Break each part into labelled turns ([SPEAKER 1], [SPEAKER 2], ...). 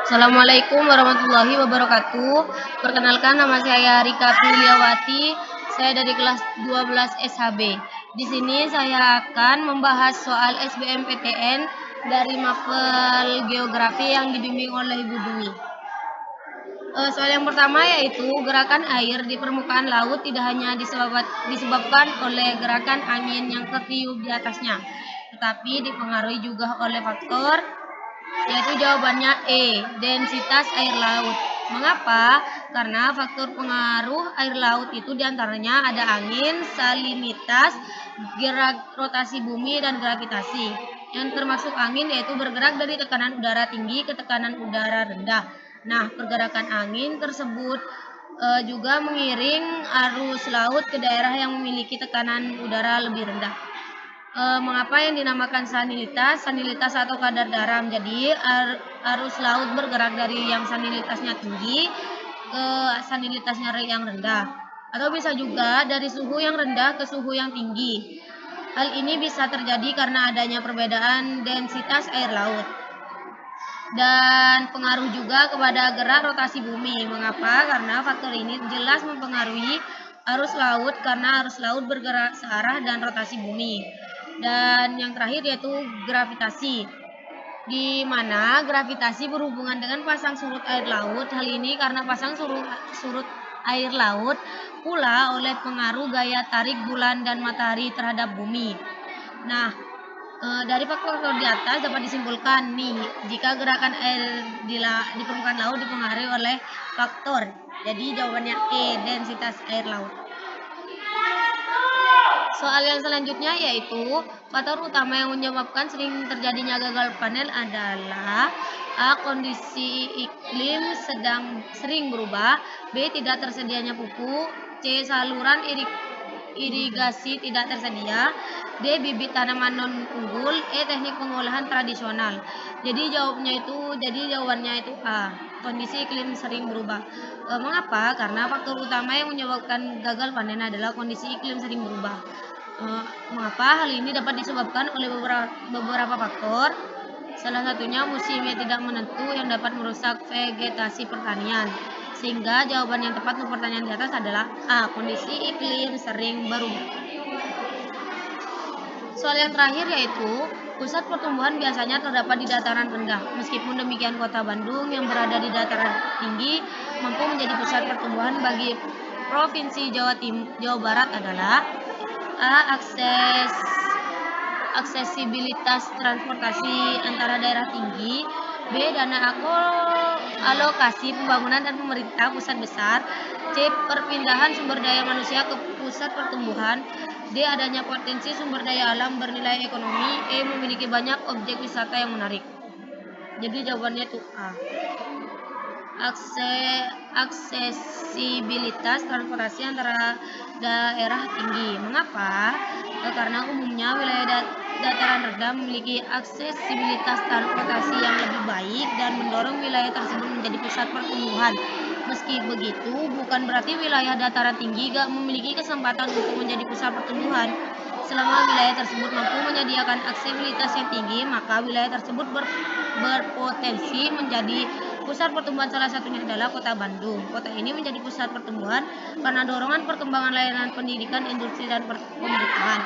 [SPEAKER 1] Assalamualaikum warahmatullahi wabarakatuh. Perkenalkan, nama saya Rika Priliawati. Saya dari kelas 12 SHB. Di sini saya akan membahas soal SBMPTN dari mapel geografi yang dibimbing oleh Ibu Dwi. Soal yang pertama yaitu gerakan air di permukaan laut tidak hanya disebabkan oleh gerakan angin yang tertiup di atasnya, tetapi dipengaruhi juga oleh faktor, yaitu jawabannya E, densitas air laut. Mengapa? Karena faktor pengaruh air laut itu diantaranya ada angin, salinitas, gerak rotasi bumi, dan gravitasi. Yang termasuk angin yaitu bergerak dari tekanan udara tinggi ke tekanan udara rendah. Nah, pergerakan angin tersebut juga mengiring arus laut ke daerah yang memiliki tekanan udara lebih rendah. Mengapa yang dinamakan salinitas? Salinitas atau kadar garam. Jadi arus laut bergerak dari yang salinitasnya tinggi ke salinitasnya yang rendah. Atau bisa juga dari suhu yang rendah ke suhu yang tinggi. Hal ini bisa terjadi karena adanya perbedaan densitas air laut. Dan pengaruh juga kepada gerak rotasi bumi. Mengapa? Karena faktor ini jelas mempengaruhi arus laut karena arus laut bergerak searah dan rotasi bumi. Dan yang terakhir yaitu gravitasi, di mana gravitasi berhubungan dengan pasang surut air laut. Hal ini karena pasang surut air laut pula oleh pengaruh gaya tarik bulan dan matahari terhadap bumi. Nah, dari faktor-faktor di atas dapat disimpulkan nih, jika gerakan air di permukaan laut dipengaruhi oleh faktor. Jadi jawabannya E, densitas air laut. Soal yang selanjutnya yaitu faktor utama yang menyebabkan sering terjadinya gagal panen adalah A. Kondisi iklim sering berubah, B. Tidak tersedianya pupuk, C. Saluran irigasi tidak tersedia, D. Bibit tanaman non unggul, E. Teknik pengolahan tradisional. Jadi jawabannya itu A. Kondisi iklim sering berubah. Mengapa? Karena faktor utama yang menyebabkan gagal panen adalah kondisi iklim sering berubah. Mengapa? Hal ini dapat disebabkan oleh beberapa faktor. Salah satunya musim yang tidak menentu yang dapat merusak vegetasi pertanian. Sehingga jawaban yang tepat untuk pertanyaan di atas adalah A. Kondisi iklim sering berubah. Soal yang terakhir yaitu pusat pertumbuhan biasanya terdapat di dataran rendah. Meskipun demikian, kota Bandung yang berada di dataran tinggi mampu menjadi pusat pertumbuhan bagi Provinsi Jawa Barat adalah A. Aksesibilitas transportasi antara daerah tinggi, B. Dana alokasi pembangunan dan pemerintah pusat besar, C. Perpindahan sumber daya manusia ke pusat pertumbuhan, D. Adanya potensi sumber daya alam bernilai ekonomi, E. Memiliki banyak objek wisata yang menarik. Jadi jawabannya itu A. Aksesibilitas transportasi antara daerah tinggi. Mengapa? Karena umumnya wilayah dataran rendah memiliki aksesibilitas transportasi yang lebih baik dan mendorong wilayah tersebut menjadi pusat pertumbuhan. Meski begitu, bukan berarti wilayah dataran tinggi gak memiliki kesempatan untuk menjadi pusat pertumbuhan. Selama wilayah tersebut mampu menyediakan aksesibilitas yang tinggi, maka wilayah tersebut berpotensi menjadi pusat pertumbuhan. Salah satunya adalah kota Bandung. Kota ini menjadi pusat pertumbuhan karena dorongan perkembangan layanan pendidikan, industri, dan pemerintahan.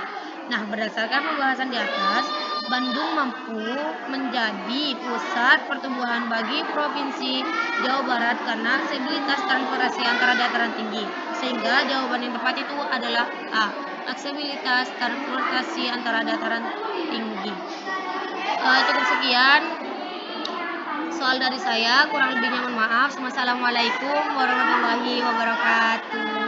[SPEAKER 1] Nah, berdasarkan pembahasan di atas, Bandung mampu menjadi pusat pertumbuhan bagi Provinsi Jawa Barat karena aksesibilitas transportasi antara dataran tinggi. Sehingga jawaban yang tepat itu adalah A. Aksesibilitas transportasi antara dataran tinggi. Cukup sekian soal dari saya, kurang lebihnya mohon maaf. Wassalamualaikum warahmatullahi wabarakatuh.